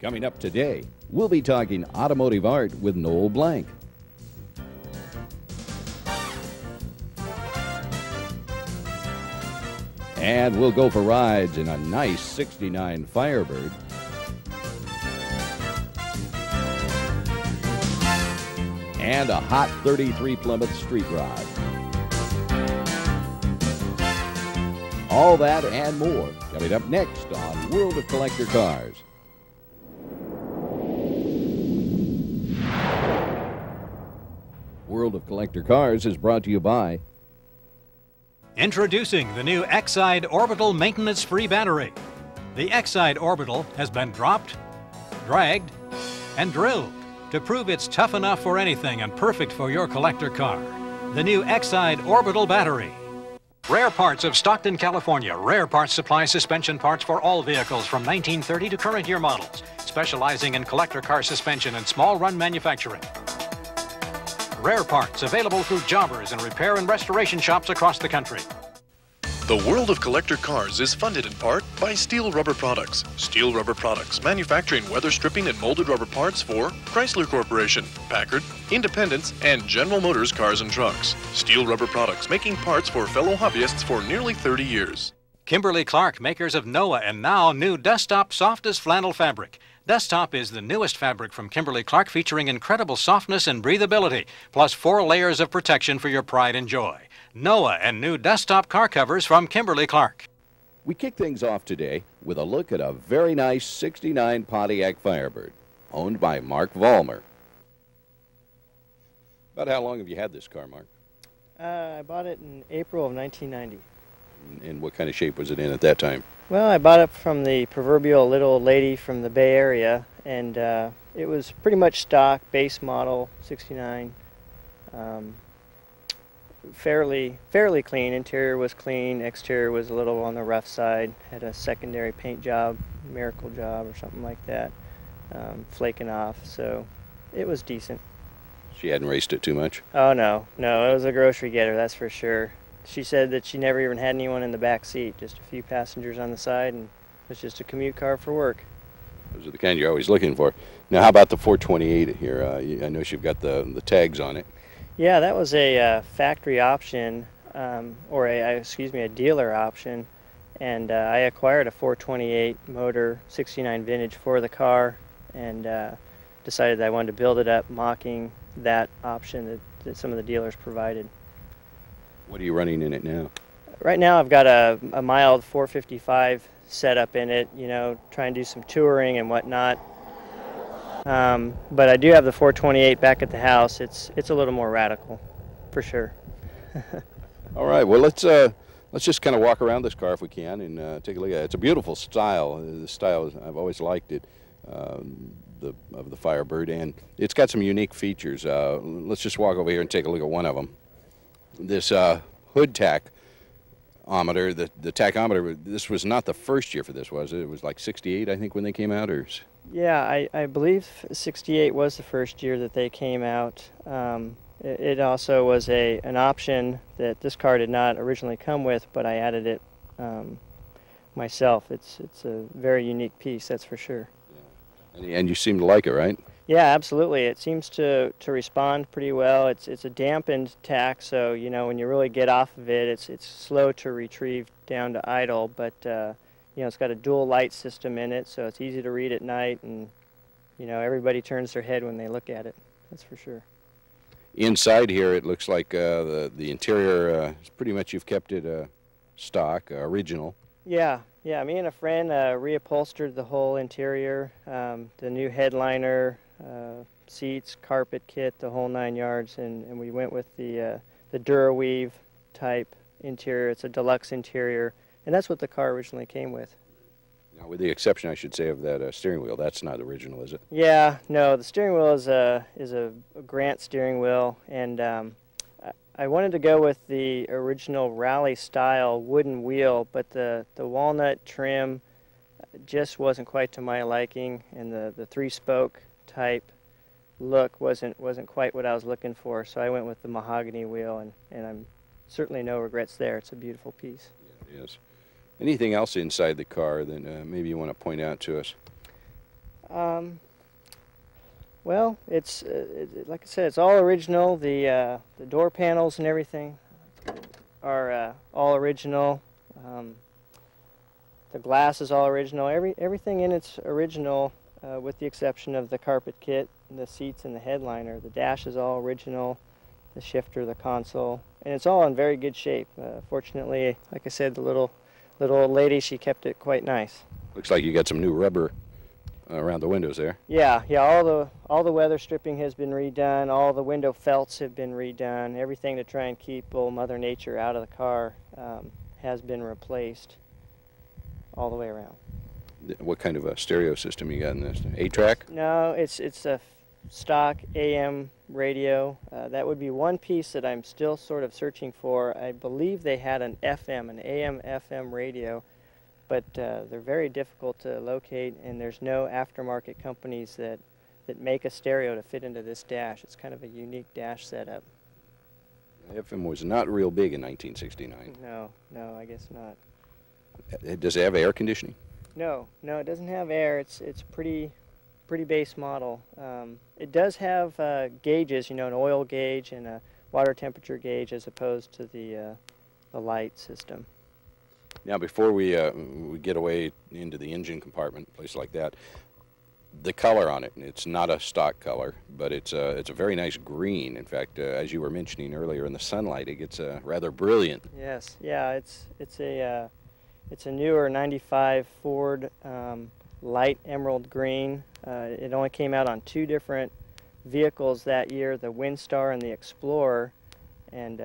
Coming up today, we'll be talking automotive art with Noel Blank. And we'll go for rides in a nice 69 Firebird. And a hot 33 Plymouth Street Rod. All that and more coming up next on World of Collector Cars. World of Collector Cars is brought to you by Introducing the new X-Side Orbital maintenance-free battery. The X-Side Orbital has been dropped, dragged, and drilled to prove it's tough enough for anything and perfect for your collector car. The new X-Side Orbital battery. Rare Parts of Stockton, California. Rare Parts supplies suspension parts for all vehicles from 1930 to current year models, specializing in collector car suspension and small run manufacturing. Rare Parts available through jobbers and repair and restoration shops across the country. The World of Collector Cars is funded in part by Steel Rubber Products. Steel Rubber Products, manufacturing weather stripping and molded rubber parts for Chrysler Corporation, Packard, Independence, and General Motors Cars and Trucks. Steel Rubber Products, making parts for fellow hobbyists for nearly 30 years. Kimberly-Clark, makers of Noah and now new Desktop Softest Flannel Fabric. Desktop is the newest fabric from Kimberly-Clark, featuring incredible softness and breathability, plus 4 layers of protection for your pride and joy. Noah and new Desktop car covers from Kimberly-Clark. We kick things off today with a look at a very nice 69 Pontiac Firebird, owned by Mark Vollmer. About how long have you had this car, Mark? I bought it in April of 1990. And what kind of shape was it in at that time? Well, I bought it from the proverbial little old lady from the Bay Area, and it was pretty much stock, base model, 69. Fairly clean. Interior was clean, exterior was a little on the rough side. Had a secondary paint job, miracle job or something like that, flaking off, so it was decent. She hadn't raced it too much? Oh no, it was a grocery getter, that's for sure. She said that she never even had anyone in the back seat, just a few passengers on the side, and it was just a commute car for work. Those are the kind you're always looking for. Now, how about the 428 here? I know you've got the tags on it. Yeah, that was a factory option, or a dealer option, and I acquired a 428 motor 69 vintage for the car, and decided that I wanted to build it up mocking that option that some of the dealers provided. What are you running in it now? Right now I've got a mild 455 setup in it, you know, trying to do some touring and whatnot. But I do have the 428 back at the house. It's a little more radical, for sure. All right, well let's just kind of walk around this car if we can and take a look at it. It's a beautiful style. The style I've always liked it, of the Firebird, and it's got some unique features. Let's just walk over here and take a look at one of them. This hood tachometer, the tachometer, this was not the first year for this, was it? It was like 68, I think, when they came out, or? Yeah, I believe 68 was the first year that they came out. It also was an option that this car did not originally come with, but I added it myself. It's a very unique piece, that's for sure. Yeah. And you seem to like it, right? Yeah, absolutely. It seems to respond pretty well. It's a dampened tach, so you know when you really get off of it, it's slow to retrieve down to idle. But you know it's got a dual light system in it, so it's easy to read at night, and you know everybody turns their head when they look at it. That's for sure. Inside here, it looks like the interior is pretty much you've kept it stock, original. Yeah. Yeah, me and a friend reupholstered the whole interior, the new headliner, seats, carpet kit, the whole 9 yards, and we went with the DuraWeave type interior. It's a deluxe interior, and that's what the car originally came with. Now, with the exception, I should say, of that steering wheel, that's not original, is it? Yeah, no, the steering wheel is a Grant steering wheel, and I wanted to go with the original rally style wooden wheel, but the walnut trim just wasn't quite to my liking, and the 3-spoke type look wasn't quite what I was looking for, so I went with the mahogany wheel, and I'm certainly no regrets there. It's a beautiful piece. Yeah, it is. Anything else inside the car that maybe you want to point out to us? Well, it's like I said, it's all original. The door panels and everything are all original. The glass is all original. Everything in it's original, with the exception of the carpet kit, the seats, and the headliner. The dash is all original. The shifter, the console, and it's all in very good shape. Fortunately, like I said, the little old lady, she kept it quite nice. Looks like you got some new rubber around the windows there. Yeah. All the weather stripping has been redone. All the window felts have been redone. Everything to try and keep old Mother Nature out of the car has been replaced all the way around. What kind of a stereo system you got in this? 8-track? No, it's a stock AM radio. That would be one piece that I'm still sort of searching for. I believe they had an AM FM radio, but they're very difficult to locate, and there's no aftermarket companies that make a stereo to fit into this dash. It's kind of a unique dash setup. FM was not real big in 1969. No, I guess not. Does it have air conditioning? No, it doesn't have air. It's pretty base model. It does have gauges, an oil gauge and a water temperature gauge, as opposed to the light system. Now, before we get away into the engine compartment, a place like that, the color on it's not a stock color, but it's a very nice green. In fact, as you were mentioning earlier, in the sunlight, it gets rather brilliant. Yes, yeah, it's a newer '95 Ford light emerald green. It only came out on 2 different vehicles that year, the Windstar and the Explorer, and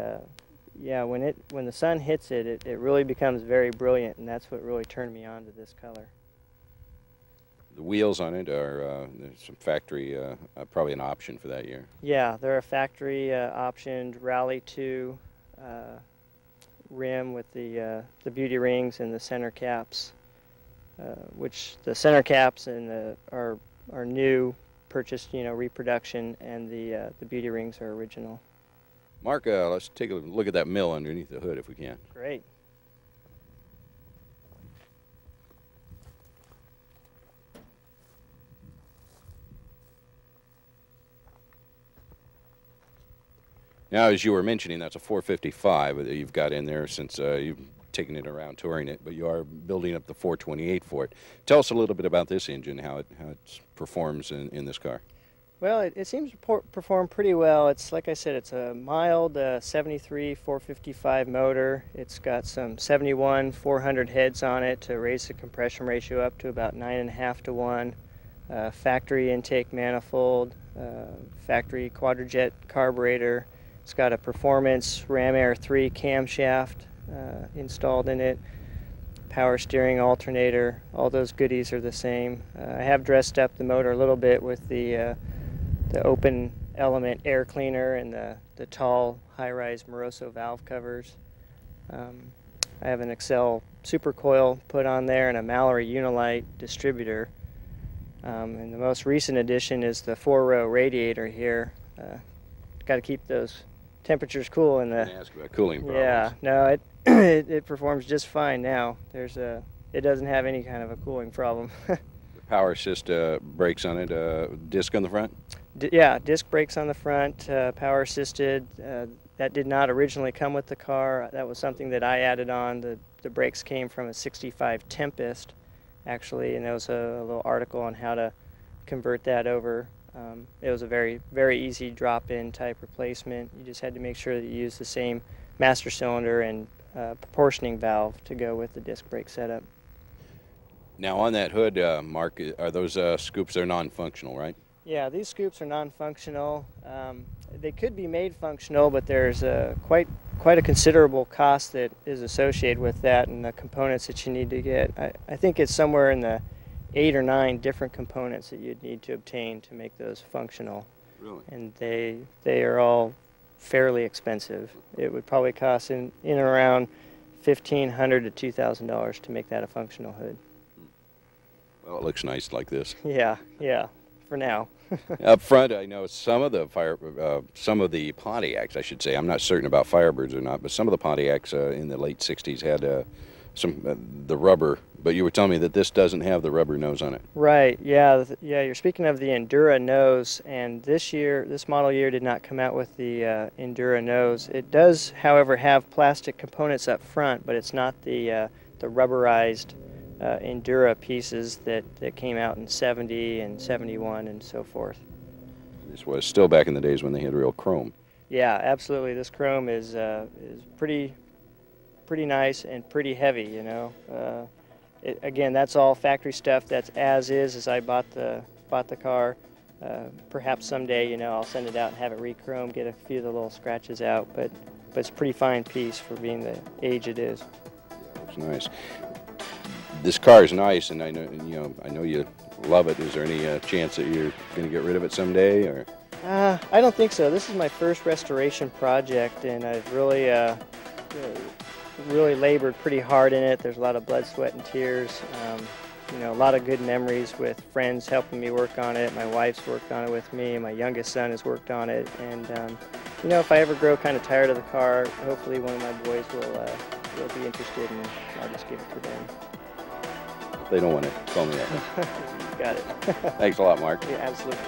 yeah, when the sun hits it really becomes very brilliant, and that's what really turned me on to this color. The wheels on it are there's some factory, probably an option for that year. Yeah, they're a factory optioned Rally 2 rim with the beauty rings and the center caps, which the center caps and are new, purchased, reproduction, and the beauty rings are original. Mark, let's take a look at that mill underneath the hood if we can. Great. Now, as you were mentioning, that's a 455 that you've got in there since you've taken it around touring it, but you are building up the 428 for it. Tell us a little bit about this engine, how it performs in this car. Well, it seems to perform pretty well. It's, like I said, it's a mild 73 455 motor. It's got some 71 400 heads on it to raise the compression ratio up to about 9.5 to 1. Factory intake manifold, factory quadrajet carburetor. It's got a performance Ram Air 3 camshaft installed in it. Power steering, alternator, all those goodies are the same. I have dressed up the motor a little bit with the open element air cleaner and the tall high-rise Moroso valve covers. I have an Excel supercoil put on there and a Mallory Unilite distributor. And the most recent addition is the 4-row radiator here. Got to keep those temperatures cool in the. Ask about cooling problems. Yeah, no, it performs just fine now. It doesn't have any kind of a cooling problem. The power assist brakes on it, disc on the front? Yeah, disc brakes on the front, power assisted. That did not originally come with the car. That was something that I added on. The brakes came from a '65 Tempest, actually, and there was a little article on how to convert that over. It was a very, very easy drop-in type replacement. You just had to make sure that you use the same master cylinder and proportioning valve to go with the disc brake setup. Now on that hood, Mark, are those scoops, they're non-functional, right? Yeah, these scoops are non-functional. They could be made functional, but there's quite a considerable cost that is associated with that and the components that you need to get. I think it's somewhere in the 8 or 9 different components that you'd need to obtain to make those functional. Really? And they are all fairly expensive. It would probably cost in and around $1,500 to $2,000 to make that a functional hood. Well, it looks nice like this. Yeah, for now. Up front, I know some of the Pontiacs, I should say. I'm not certain about Firebirds or not, but some of the Pontiacs in the late '60s had the rubber, but you were telling me that this doesn't have the rubber nose on it. Right, yeah, yeah, you're speaking of the Endura nose, and this model year did not come out with the Endura nose. It does, however, have plastic components up front, but it's not the rubberized Endura pieces that came out in 70 and 71 and so forth. This was still back in the days when they had real chrome. Yeah, absolutely. This chrome is pretty nice and pretty heavy, you know. Again, that's all factory stuff. That's as is as I bought the car. Perhaps someday, you know, I'll send it out and have it re-chrome, get a few of the little scratches out. But it's a pretty fine piece for being the age it is. Yeah, it's nice. This car is nice, and I know you love it. Is there any chance that you're going to get rid of it someday, or? I don't think so. This is my first restoration project, and I've really labored pretty hard in it. There's a lot of blood, sweat, and tears. You know, a lot of good memories with friends helping me work on it. My wife's worked on it with me. My youngest son has worked on it. And you know, if I ever grow kind of tired of the car, hopefully one of my boys will be interested, and I'll just give it to them. If they don't want it, call me up. You got it. Thanks a lot, Mark. Yeah, absolutely.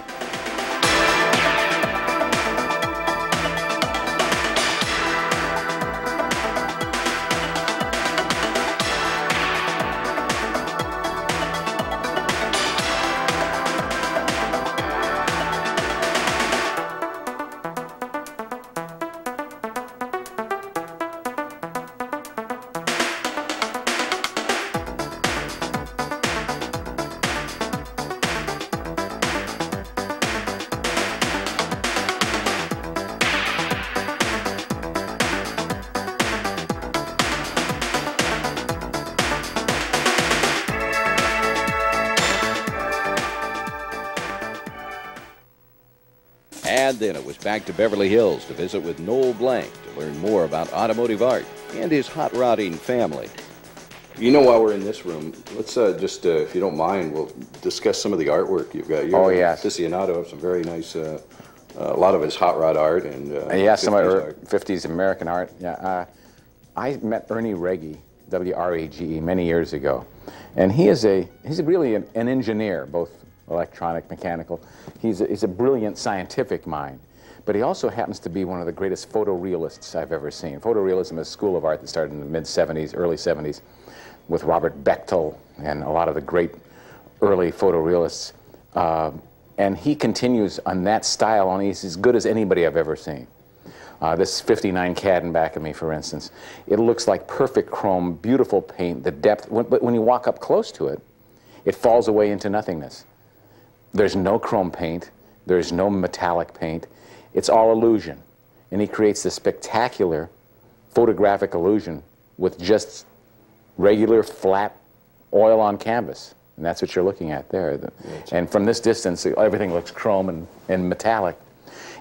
And then it was back to Beverly Hills to visit with Noel Blank to learn more about automotive art and his hot rodding family. You know, while we're in this room, let's just, if you don't mind, we'll discuss some of the artwork you've got. Oh, yes. Aficionado of some very nice, a lot of his hot rod art and yeah, some of our 50s American art. Yeah, I met Ernie Reggie, W-R-E-G-E, many years ago, and he's really an engineer, both electronic, mechanical. He's a brilliant scientific mind, but he also happens to be one of the greatest photorealists I've ever seen. Photorealism is a school of art that started in the mid-70s, early 70s, with Robert Bechtel and a lot of the great early photorealists. And he continues on that style, and he's as good as anybody I've ever seen. This 59 Cad in back of me, for instance, it looks like perfect chrome, beautiful paint, the depth, but when you walk up close to it, it falls away into nothingness. There's no chrome paint, there's no metallic paint, it's all illusion. And he creates this spectacular photographic illusion with just regular flat oil on canvas. And that's what you're looking at there. And from this distance, everything looks chrome and metallic.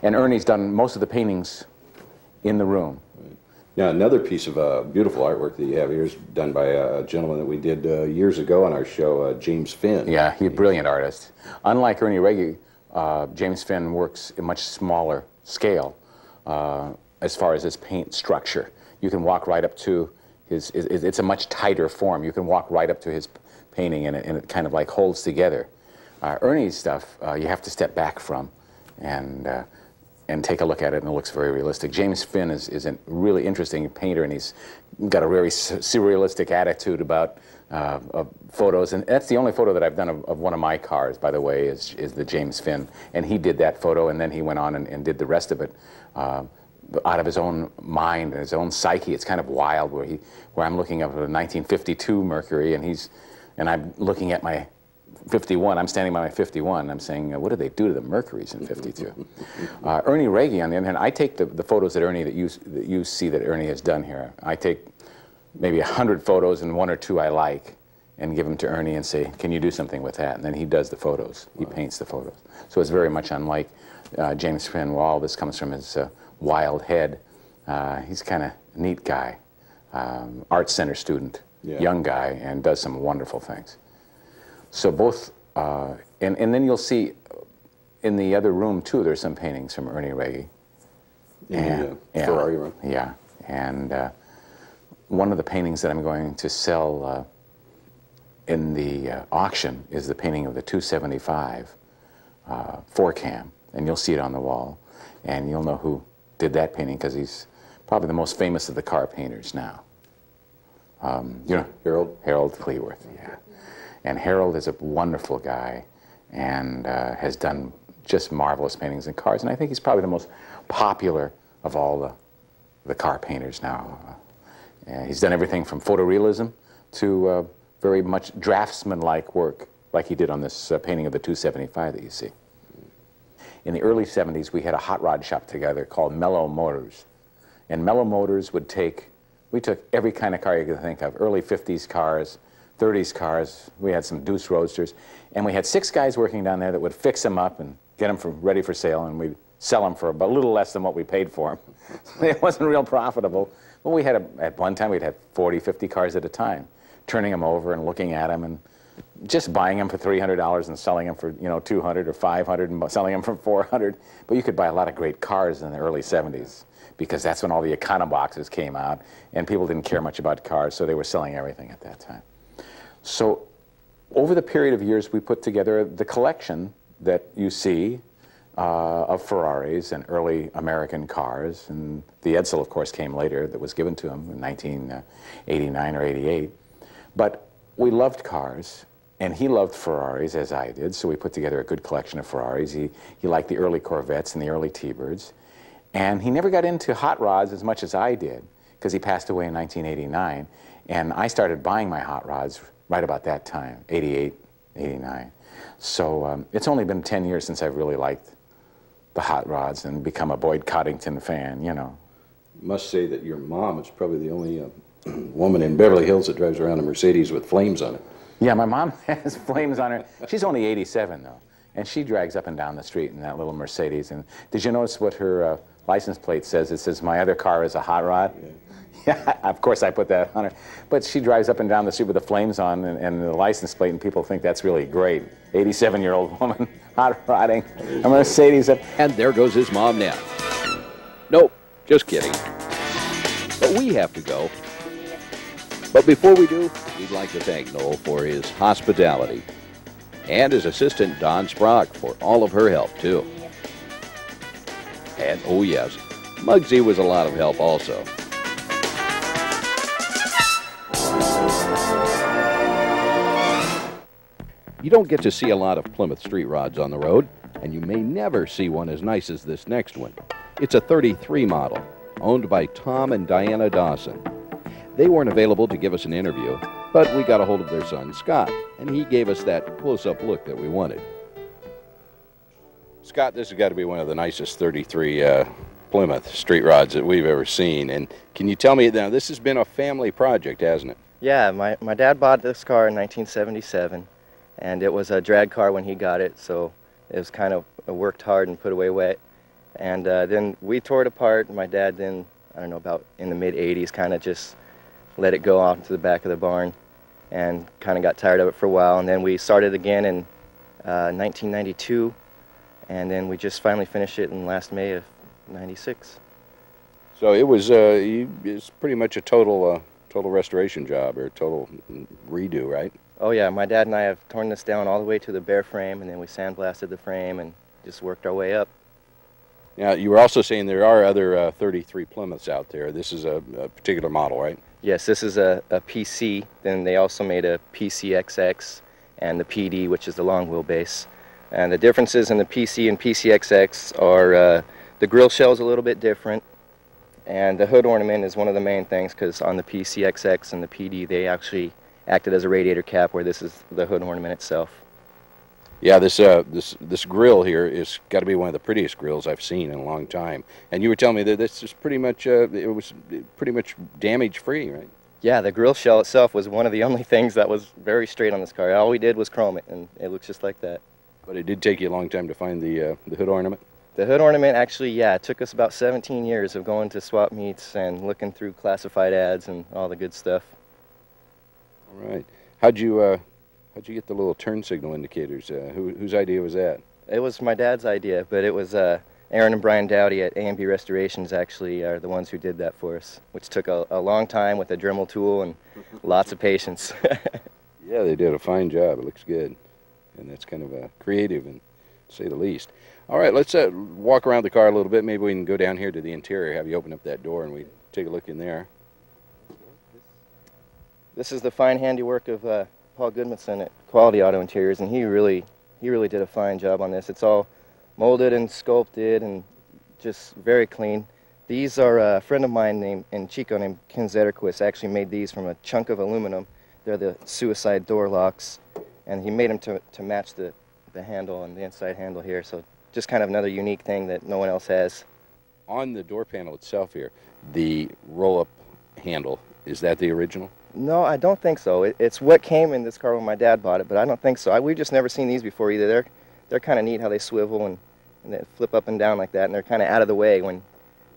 And Ernie's done most of the paintings in the room. Now, another piece of beautiful artwork that you have here is done by a gentleman that we did years ago on our show, James Finn. Yeah, he's a brilliant artist. Unlike Ernie Reggie, James Finn works in much smaller scale as far as his paint structure. You can walk right up to it's a much tighter form. You can walk right up to his painting, and it kind of like holds together. Ernie's stuff, you have to step back from and take a look at it, and it looks very realistic. James Finn is a really interesting painter, and he's got a very surrealistic attitude about photos. And that's the only photo that I've done of one of my cars, by the way, is the James Finn. And he did that photo, and then he went on and did the rest of it out of his own mind and his own psyche. It's kind of wild, where I'm looking at a 1952 Mercury, and I'm looking at my 51. I'm standing by my 51. I'm saying, what did they do to the Mercuries in 52? Ernie Reggie, on the other hand, I take the photos that Ernie, that you see that Ernie has done here. I take maybe 100 photos and one or two I like, and give them to Ernie and say, can you do something with that? And then he does the photos. He paints the photos. So it's very much unlike James Finn. Well, all this comes from his wild head. He's kind of a neat guy, art center student, young guy, and does some wonderful things. So both, and then you'll see in the other room too, there's some paintings from Ernie Reggie. Ferrari room. Yeah, and one of the paintings that I'm going to sell in the auction is the painting of the 275 4-cam, and you'll see it on the wall, and you'll know who did that painting because he's probably the most famous of the car painters now. You know, Harold Cleworth, yeah. And Harold is a wonderful guy and has done just marvelous paintings in cars, and I think he's probably the most popular of all the car painters now. He's done everything from photorealism to very much draftsman-like work, like he did on this painting of the 275 that you see. In the early 70s, we had a hot rod shop together called Mellow Motors. And Mellow Motors would we took every kind of car you could think of, early 50s cars, 30s cars, we had some Deuce Roadsters, and we had 6 guys working down there that would fix them up and get them ready for sale, and we'd sell them for a little less than what we paid for them. It wasn't real profitable. But we had, at one time, we'd have 40, 50 cars at a time, turning them over and looking at them and just buying them for $300 and selling them for, you know, $200 or $500 and selling them for $400. But you could buy a lot of great cars in the early 70s because that's when all the Econoboxes came out and people didn't care much about cars, so they were selling everything at that time. So over the period of years, we put together the collection that you see of Ferraris and early American cars, and the Edsel, of course, came later, that was given to him in 1989 or 88. But we loved cars, and he loved Ferraris, as I did, so we put together a good collection of Ferraris. He liked the early Corvettes and the early T-Birds, and he never got into hot rods as much as I did, because he passed away in 1989, and I started buying my hot rods right about that time, 88, 89. So it's only been 10 years since I've really liked the hot rods and become a Boyd Coddington fan, you know. Must say that your mom is probably the only woman in Beverly Hills that drives around a Mercedes with flames on it. Yeah, my mom has flames on her. She's only 87, though, and she drags up and down the street in that little Mercedes. And did you notice what her license plate says? It says, "My other car is a hot rod." Yeah. Yeah, of course I put that on her. But she drives up and down the street with the flames on and the license plate, and people think that's really great. 87-year-old woman hot rodding a Mercedes. And there goes his mom now. Nope, just kidding. But we have to go. But before we do, we'd like to thank Noel for his hospitality and his assistant, Don Sprock, for all of her help, too. And, oh yes, Muggsy was a lot of help also. You don't get to see a lot of Plymouth street rods on the road, and you may never see one as nice as this next one. It's a 33 model, owned by Tom and Diana Dawson. They weren't available to give us an interview, but we got a hold of their son, Scott, and he gave us that close-up look that we wanted. Scott, this has got to be one of the nicest 33 Plymouth street rods that we've ever seen. And can you tell me, now this has been a family project, hasn't it? Yeah, my dad bought this car in 1977, and it was a drag car when he got it, so it was kind of worked hard and put away wet. And then we tore it apart, and my dad then, I don't know, about in the mid-'80s, kind of just let it go off into the back of the barn and kind of got tired of it for a while. And then we started again in 1992, and then we just finally finished it in last May of '96. So it was it's pretty much a total restoration job, or a total redo, right? Oh yeah, my dad and I have torn this down all the way to the bare frame, and then we sandblasted the frame and just worked our way up. Now, you were also saying there are other 33 Plymouths out there. This is a particular model, right? Yes, this is a PC. Then they also made a PCXX and the PD, which is the long wheelbase. And the differences in the PC and PCXX are the grille shell's a little bit different, and the hood ornament is one of the main things, because on the PCXX and the PD they actually acted as a radiator cap, where this is the hood ornament itself. Yeah, this grill here is got to be one of the prettiest grills I've seen in a long time. And you were telling me that this is pretty much it was pretty much damage-free, right? Yeah, the grill shell itself was one of the only things that was very straight on this car. All we did was chrome it, and it looks just like that. But it did take you a long time to find the hood ornament? The hood ornament, actually, yeah, it took us about 17 years of going to swap meets and looking through classified ads and all the good stuff. All right. How'd you get the little turn signal indicators? Whose idea was that? It was my dad's idea, but it was Aaron and Brian Dowdy at A&B Restorations actually are the ones who did that for us, which took a long time with a Dremel tool and lots of patience. Yeah, they did a fine job. It looks good. And that's kind of creative, and to say the least. All right, let's walk around the car a little bit. Maybe we can go down here to the interior, have you open up that door, and we take a look in there. This is the fine handiwork of Paul Goodmanson at Quality Auto Interiors, and he really did a fine job on this. It's all molded and sculpted and just very clean. These are a friend of mine named Chico named Ken Zetterquist actually made these from a chunk of aluminum. They're the suicide door locks, and he made them to match the handle and the inside handle here. So just kind of another unique thing that no one else has. On the door panel itself here, the roll-up handle, is that the original? No, I don't think so. It's what came in this car when my dad bought it, but I don't think so. We've just never seen these before either. They're kind of neat how they swivel and they flip up and down like that, and they're kind of out of the way when,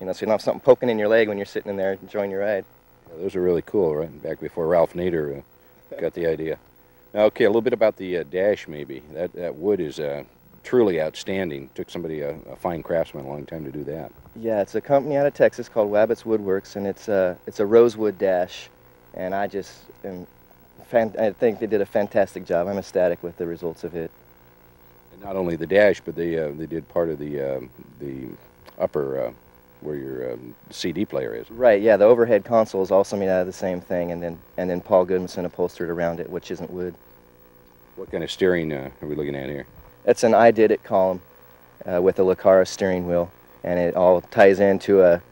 you know, so you don't have something poking in your leg when you're sitting in there enjoying your ride. Yeah, those are really cool, right? Back before Ralph Nader got the idea. Now, okay, a little bit about the dash maybe. That wood is truly outstanding. Took somebody, a fine craftsman, a long time to do that. Yeah, it's a company out of Texas called Wabbits Woodworks, and it's a rosewood dash, and I think they did a fantastic job. I'm ecstatic with the results of it. And not only the dash, but they did part of the upper where your CD player is. Right. Yeah, the overhead console is also made out of the same thing, and then Paul Goodmanson upholstered around it, which isn't wood. What kind of steering are we looking at here? It's an I Did It column with a Lucara steering wheel, and it all ties into a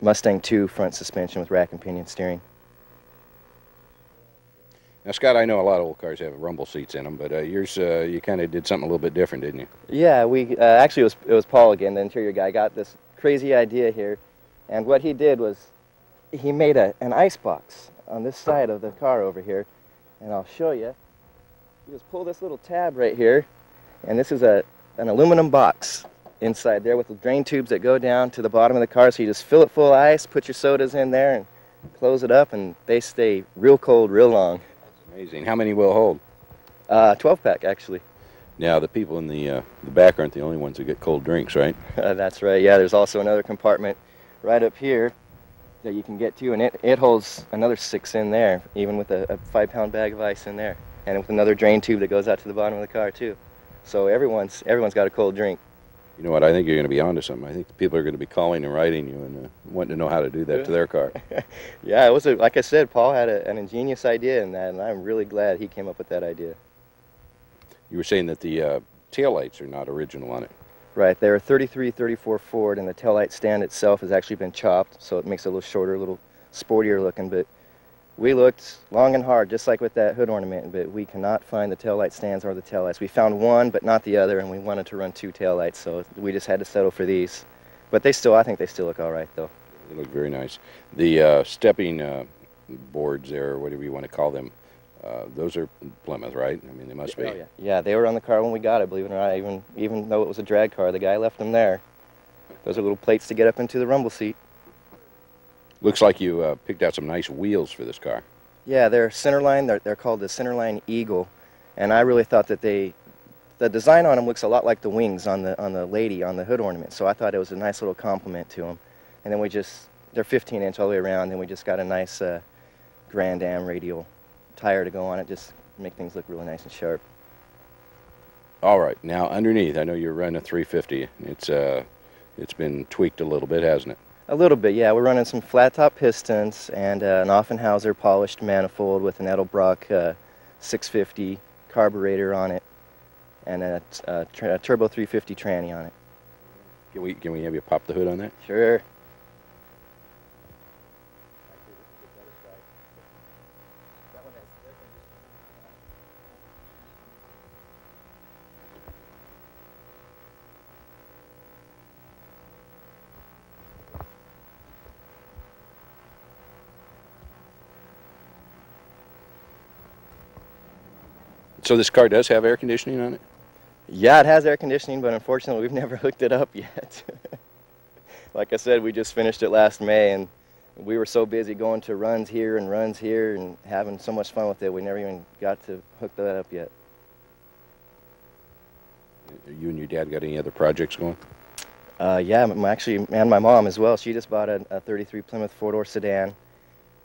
Mustang 2 front suspension with rack and pinion steering. Now, Scott, I know a lot of old cars have rumble seats in them, but yours, you kind of did something a little bit different, didn't you? Yeah, we actually it was Paul again, the interior guy, got this crazy idea here, and what he did was he made an ice box on this side of the car over here, and I'll show you. You just pull this little tab right here, and this is an aluminum box inside there with the drain tubes that go down to the bottom of the car, so you just fill it full of ice, put your sodas in there, and close it up, and they stay real cold real long. That's amazing. How many will hold? 12-pack, actually. Now, the people in the back aren't the only ones who get cold drinks, right? That's right. Yeah, there's also another compartment right up here that you can get to, and it holds another 6 in there, even with a 5-pound bag of ice in there, and with another drain tube that goes out to the bottom of the car too. So everyone's got a cold drink. You know what? I think you're going to be onto something. I think people are going to be calling and writing you and wanting to know how to do that to their car. Yeah, it was like I said, Paul had an ingenious idea in that, and I'm really glad he came up with that idea. You were saying that the taillights are not original on it. Right, they're 33-34 Ford, and the taillight stand itself has actually been chopped, so it makes it a little shorter, a little sportier looking. But we looked long and hard, just like with that hood ornament, but we cannot find the taillight stands or the taillights. We found one, but not the other, and we wanted to run 2 taillights, so we just had to settle for these. But I think they still look all right, though. They look very nice. The stepping boards there, or whatever you want to call them, those are Plymouth, right? I mean, they must be. Oh, yeah. Yeah, they were on the car when we got it, believe it or not. Even though it was a drag car, the guy left them there. Those are little plates to get up into the rumble seat. Looks like you picked out some nice wheels for this car. Yeah, they're centerline. They're called the centerline Eagle, and I really thought that the design on them looks a lot like the wings on the lady on the hood ornament. So I thought it was a nice little compliment to them. And then they're 15-inch all the way around, and we just got a nice Grand Am radial tire to go on it, just make things look really nice and sharp. All right, now underneath, I know you're running a 350. It's been tweaked a little bit, hasn't it? A little bit, yeah. We're running some flat top pistons and an Offenhauser polished manifold with an Edelbrock 650 carburetor on it, and a turbo 350 tranny on it. Can we have you pop the hood on that? Sure. So this car does have air conditioning on it? Yeah, it has air conditioning, but unfortunately we've never hooked it up yet. Like I said, we just finished it last May, and we were so busy going to runs here and having so much fun with it, we never even got to hook that up yet. You and your dad got any other projects going? Yeah, actually, and my mom as well. She just bought a 33 Plymouth four-door sedan,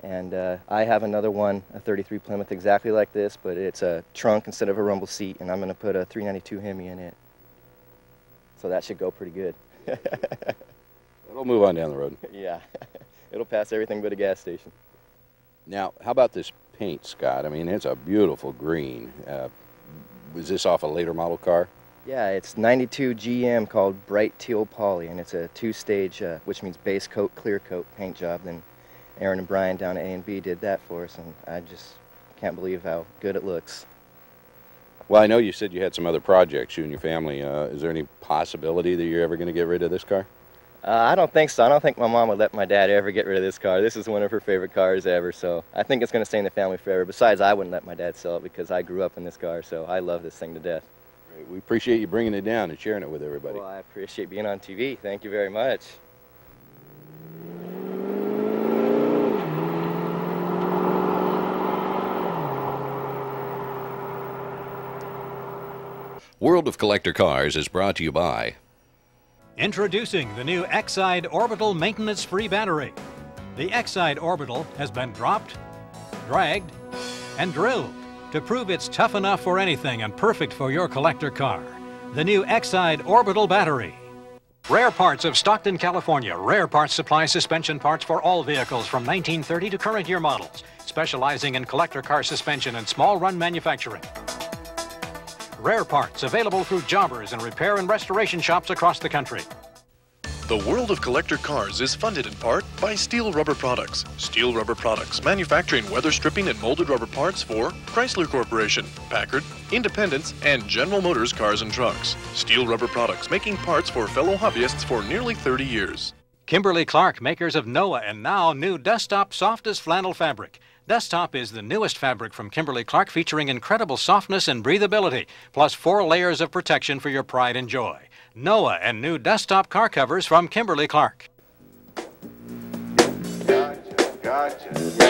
and I have another one, a 33 Plymouth exactly like this, but it's a trunk instead of a rumble seat, and I'm going to put a 392 Hemi in it. So that should go pretty good. It'll move on down the road. Yeah, it'll pass everything but a gas station. Now, how about this paint, Scott? I mean, it's a beautiful green. Was this off a later model car? Yeah, it's 92 GM called Bright Teal Poly, and it's a two-stage, which means base coat, clear coat paint job. Then Aaron and Brian down at A&B did that for us, and I just can't believe how good it looks. Well, I know you said you had some other projects, you and your family. Is there any possibility that you're ever going to get rid of this car? I don't think so. I don't think my mom would let my dad ever get rid of this car. This is one of her favorite cars ever, so I think it's going to stay in the family forever. Besides, I wouldn't let my dad sell it because I grew up in this car, so I love this thing to death. Great. We appreciate you bringing it down and sharing it with everybody. Well, I appreciate being on TV. Thank you very much. World of Collector Cars is brought to you by Introducing the new X-Side Orbital maintenance-free battery. The X-Side Orbital has been dropped, dragged, and drilled to prove it's tough enough for anything and perfect for your collector car. The new X-Side Orbital battery. Rare Parts of Stockton, California. Rare Parts supplies suspension parts for all vehicles from 1930 to current year models, specializing in collector car suspension and small run manufacturing. Rare Parts, available through jobbers and repair and restoration shops across the country. The world of collector cars is funded in part by Steel Rubber Products. Steel Rubber Products, manufacturing weather stripping and molded rubber parts for Chrysler Corporation, Packard, Independence, and General Motors Cars and Trucks. Steel Rubber Products, making parts for fellow hobbyists for nearly 30 years. Kimberly-Clark, makers of Noah and now new Dusttop softest flannel fabric. Dusttop is the newest fabric from Kimberly-Clark, featuring incredible softness and breathability, plus 4 layers of protection for your pride and joy. Noah and new Dusttop car covers from Kimberly-Clark. Gotcha.